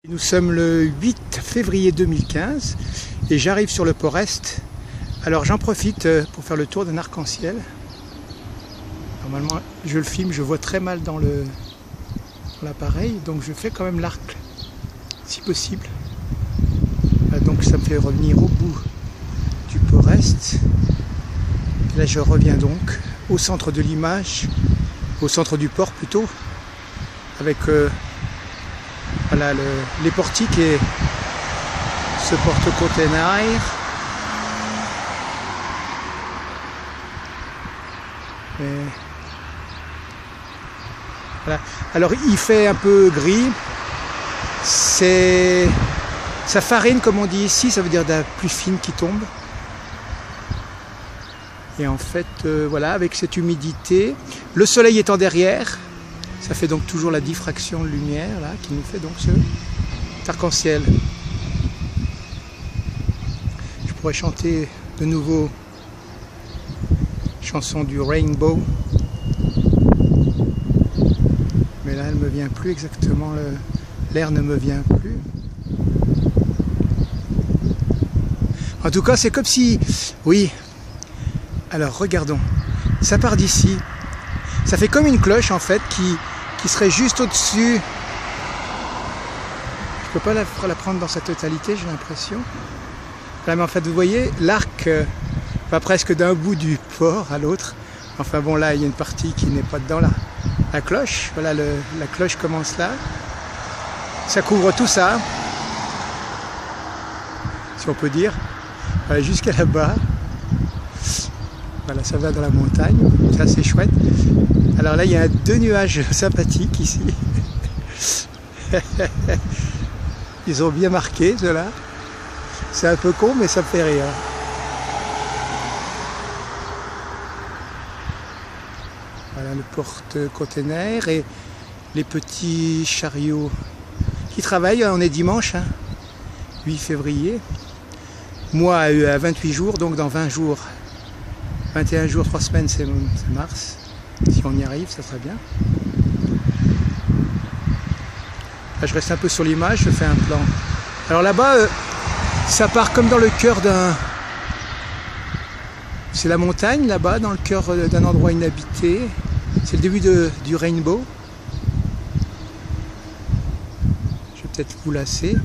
Nous sommes le 8 février 2015 et j'arrive sur le port Est. Alors j'en profite pour faire le tour d'un arc-en-ciel. Normalement je le filme, je vois très mal dans l'appareil, donc je fais quand même l'arc si possible. Donc ça me fait revenir au bout du port Est. Et là je reviens donc au centre de l'image, au centre du port plutôt, avec voilà, les portiques et ce porte-container. Voilà. Alors il fait un peu gris, ça farine comme on dit ici, ça veut dire de la pluie fine qui tombe. Et en fait, voilà, avec cette humidité, le soleil étant derrière, ça fait donc toujours la diffraction de lumière là, qui nous fait donc cet arc-en-ciel. Je pourrais chanter de nouveau chanson du Rainbow, mais là elle ne me vient plus exactement, l'air ne me vient plus. En tout cas c'est comme si, oui, alors regardons, ça part d'ici, ça fait comme une cloche en fait qui serait juste au-dessus. Je peux pas la prendre dans sa totalité, j'ai l'impression. Là, mais en fait vous voyez, l'arc va presque d'un bout du port à l'autre. Enfin bon, là il y a une partie qui n'est pas dedans, là. La cloche, voilà, la cloche commence là. Ça couvre tout ça, si on peut dire. Voilà, jusqu'à là-bas. Voilà, ça va dans la montagne, ça c'est chouette. Alors là il y a deux nuages sympathiques ici. Ils ont bien marqué ceux-là. C'est un peu con mais ça me fait rire. Voilà le porte-container et les petits chariots qui travaillent. On est dimanche, hein, 8 février. Moi à 28 jours, donc dans 20 jours. 21 jours, 3 semaines, c'est mars. Si on y arrive, ça serait bien. Là, je reste un peu sur l'image, je fais un plan. Alors là-bas, ça part comme dans le cœur d'un... C'est la montagne, là-bas, dans le cœur d'un endroit inhabité. C'est le début du Rainbow. Je vais peut-être vous lasser.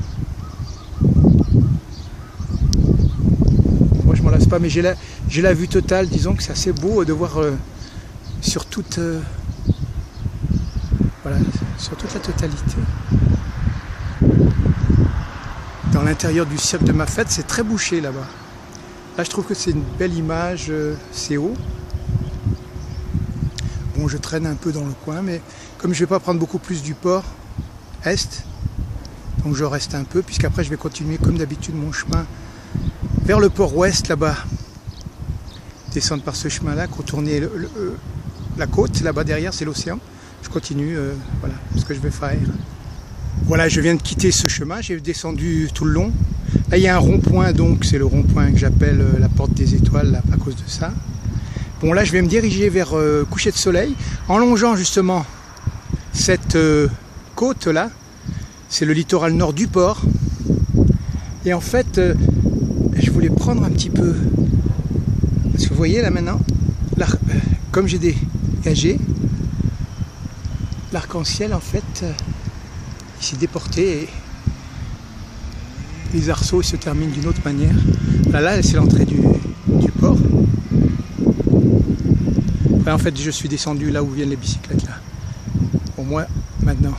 Moi, je m'en lasse pas, mais j'ai la vue totale. Disons que c'est assez beau de voir sur toute... voilà, sur toute la totalité. Dans l'intérieur du cirque de ma fête, c'est très bouché là-bas. Là, je trouve que c'est une belle image, c'est haut. Bon, je traîne un peu dans le coin, mais comme je ne vais pas prendre beaucoup plus du port Est, donc je reste un peu, puisqu'après je vais continuer comme d'habitude mon chemin vers le port Ouest là-bas. Descendre par ce chemin-là, contourner la côte, là-bas derrière, c'est l'océan. Je continue, voilà, ce que je vais faire. Voilà, je viens de quitter ce chemin, j'ai descendu tout le long. Là, il y a un rond-point, donc c'est le rond-point que j'appelle la porte des étoiles, là, à cause de ça. Bon, là, je vais me diriger vers coucher de soleil, en longeant justement cette côte-là. C'est le littoral nord du port. Et en fait, je voulais prendre un petit peu... Parce que vous voyez, là, maintenant, là, comme j'ai dégagé, l'arc-en-ciel, en fait... il s'est déporté et les arceaux se terminent d'une autre manière. Là c'est l'entrée du port. Enfin, en fait, je suis descendu là où viennent les bicyclettes là. Pour moi, maintenant.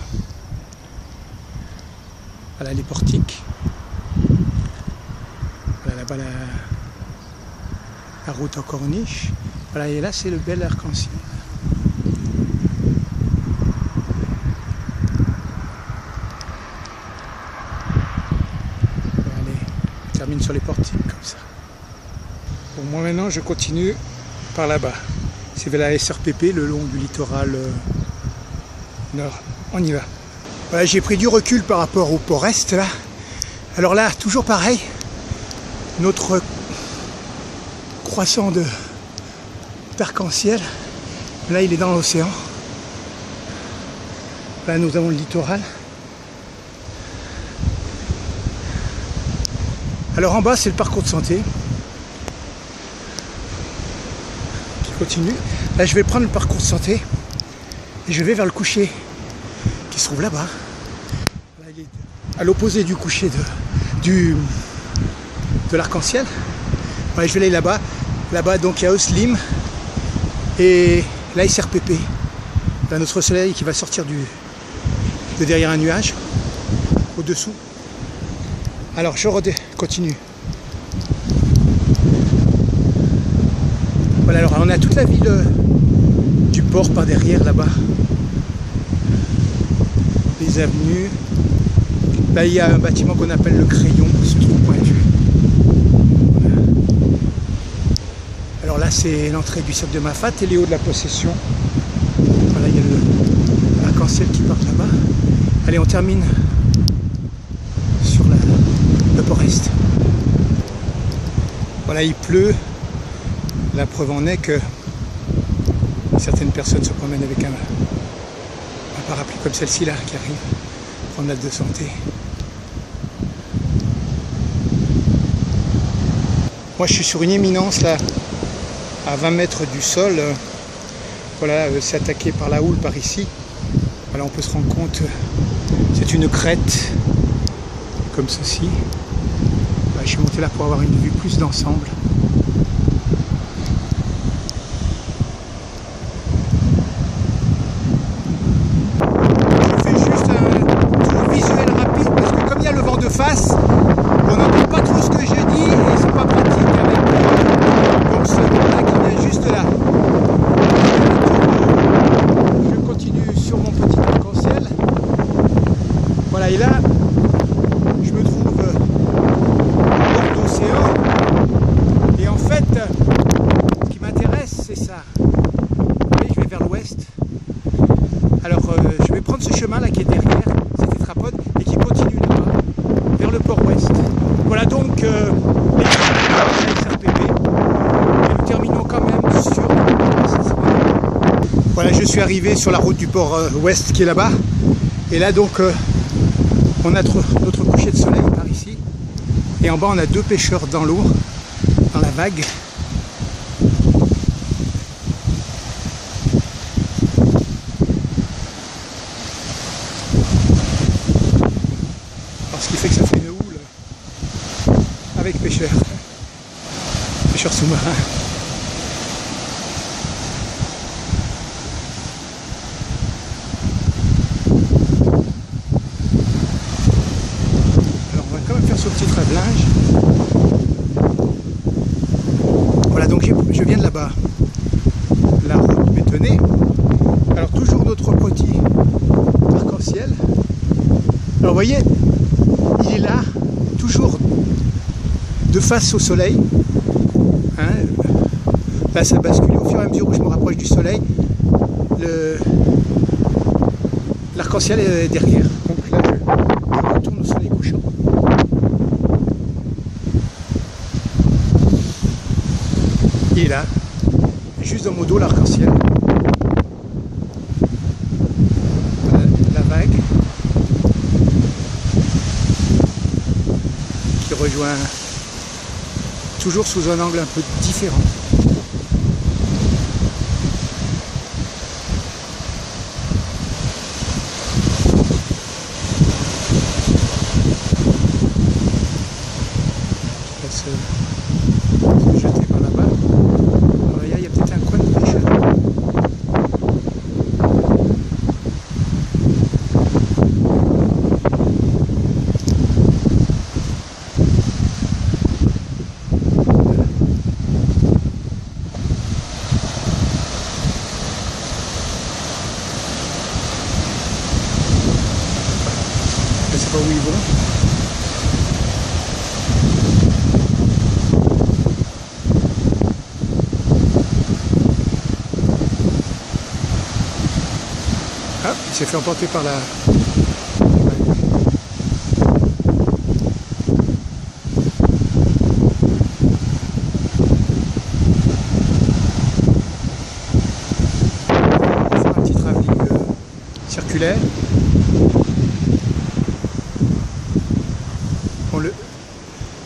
Voilà les portiques. Voilà là-bas la route en corniche. Voilà, et là c'est le bel arc-en-ciel. Termine sur les portiques comme ça. Bon, moi maintenant je continue par là-bas. C'est vers la SRPP, le long du littoral nord. On y va. Voilà, j'ai pris du recul par rapport au port Est là. Alors là, toujours pareil. Notre croissant d'arc-en-ciel. Là, il est dans l'océan. Là, nous avons le littoral. Alors en bas, c'est le parcours de santé qui continue. Là, je vais prendre le parcours de santé et je vais vers le coucher qui se trouve là-bas. Là, il est à l'opposé du coucher de l'arc-en-ciel. Voilà, je vais aller là-bas. Là-bas, donc, il y a Oslim et la SRPP. Là, notre soleil qui va sortir de derrière un nuage au-dessous. Alors, je continue. Voilà, alors on a toute la ville du port par derrière, là-bas. Les avenues. Là, il y a un bâtiment qu'on appelle le Crayon, sur tout point de vue. Alors là, c'est l'entrée du cercle de Mafat et les hauts de la possession. Voilà, il y a l'arc-en-ciel qui part là-bas. Allez, on termine sur le port-est. Voilà, il pleut. La preuve en est que certaines personnes se promènent avec un parapluie comme celle-ci là qui arrive, promenade de santé. Moi, je suis sur une éminence là, à 20 mètres du sol. Voilà, c'est attaqué par la houle par ici. Voilà, on peut se rendre compte, c'est une crête comme ceci. Je suis monté là pour avoir une vue plus d'ensemble. Je fais juste un tour visuel rapide parce que comme il y a le vent de face, on n'entend pas trop ce que je dis et c'est pas pratique avec donc ce vent-là qui vient juste là. Je continue sur mon petit arc-en-ciel. Voilà, et là, je me trouve et en fait, ce qui m'intéresse, c'est ça. Vous voyez, je vais vers l'ouest. Alors, je vais prendre ce chemin-là qui est derrière, cette tétrapode, et qui continue là-bas, vers le port ouest. Voilà donc les SRPP. Et nous terminons quand même sur... Voilà, je suis arrivé sur la route du port ouest qui est là-bas. Et là, donc, on a notre coucher de soleil par ici. Et en bas, on a deux pêcheurs dans l'eau, dans la vague. Alors, ce qui fait que ça fait une houle avec pêcheurs sous-marins. Alors, on va quand même faire ce petit travelage. Voilà, donc je viens de là-bas, la route bétonnée. Alors toujours notre petit arc-en-ciel. Alors vous voyez, il est là, toujours de face au soleil. Hein, là ça bascule au fur et à mesure où je me rapproche du soleil. L'arc-en-ciel est derrière. Donc là je retourne au soleil couchant. Il est là, juste dans mon dos, l'arc-en-ciel. Voilà, la vague qui rejoint toujours sous un angle un peu différent. Je laisse se jeter par là-bas. Il y a peut-être un coin de pêche. Je ne sais pas où ils vont. Ah, il s'est fait emporter par la... C'est un petit travelling circulaire.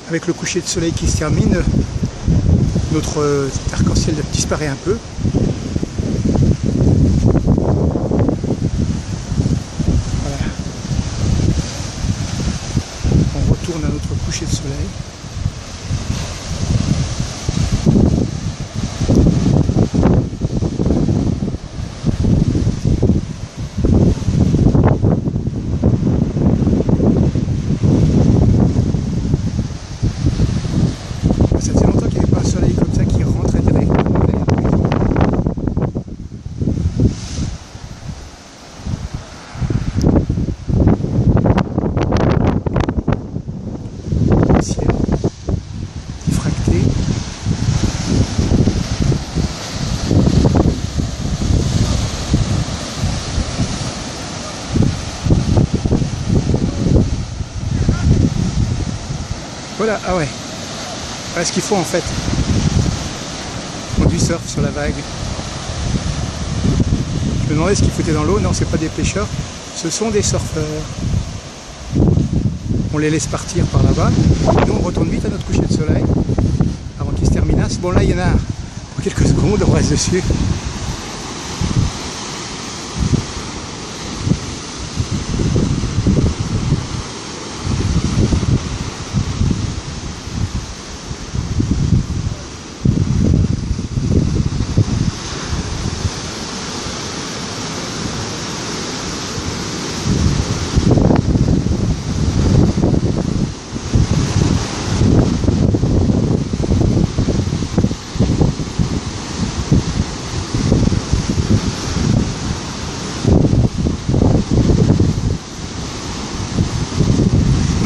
avec le coucher de soleil qui se termine, notre arc-en-ciel disparaît un peu. Voilà. On retourne à notre coucher de soleil. Voilà, ah ouais, voilà ce qu'il faut en fait. On du surf sur la vague. Je me demandais ce qu'ils foutaient dans l'eau. Non, c'est pas des pêcheurs, ce sont des surfeurs. On les laisse partir par là-bas. Nous on retourne vite à notre coucher de soleil avant qu'il se terminasse. Bon là il y en a pour quelques secondes, on reste dessus.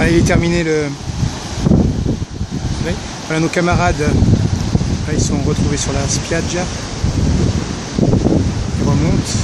Allez, il est terminé le... Voilà, nos camarades, là, ils sont retrouvés sur la spiaggia. Ils remontent.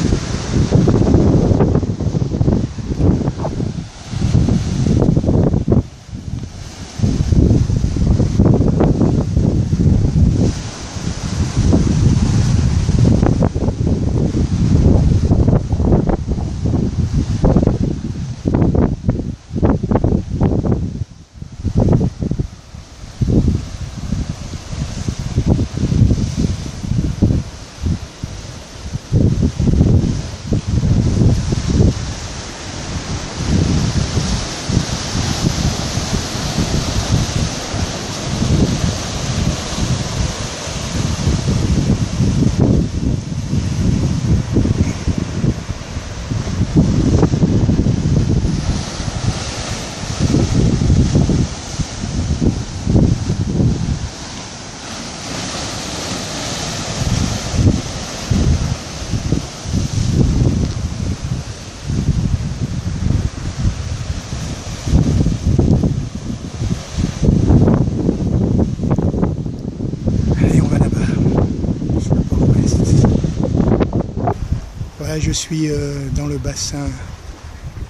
Voilà, je suis dans le bassin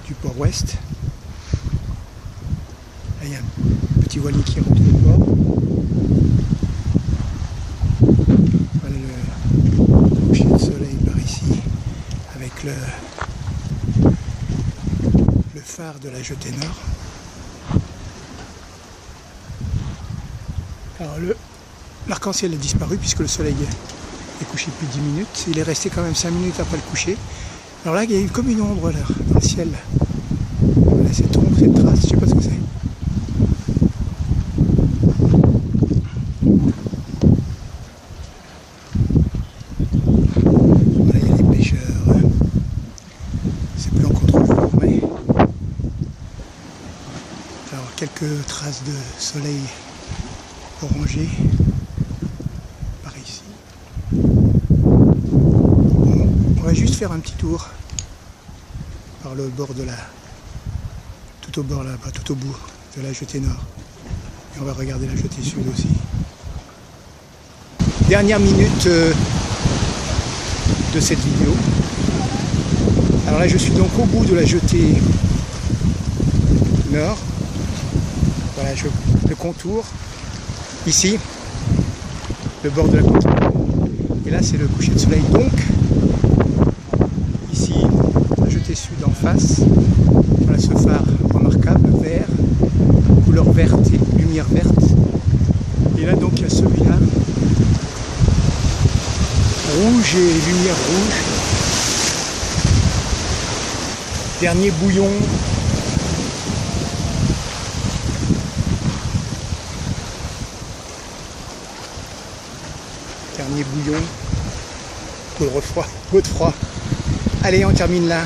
du port-ouest. Là, il y a un petit voilier qui rentre au port. Voilà le coucher de soleil par ici, avec le phare de la jetée nord. Alors l'arc-en-ciel a disparu puisque le soleil est couché depuis 10 minutes. Il est resté quand même 5 minutes après le coucher. Alors là, il y a eu comme une ombre là, dans le ciel. Voilà, cette ombre, cette trace, je sais pas ce que c'est. Voilà, il y a des pêcheurs. C'est plus en contre-jour, mais... Alors, quelques traces de soleil orangé par ici. Bon, on va juste faire un petit tour par le bord de la... tout au bord là-bas, tout au bout de la jetée nord. Et on va regarder la jetée sud aussi. Dernière minute de cette vidéo. Alors là je suis donc au bout de la jetée nord. Voilà, le contour. Ici, le bord de la côte. Et là, c'est le coucher de soleil. Donc, ici, la jetée sud en face. Voilà ce phare remarquable, vert, couleur verte et lumineuse. lumière verte. Et là donc il y a celui-là. Rouge et lumière rouge. Dernier bouillon. Dernier bouillon. Coup de froid. Allez, on termine là.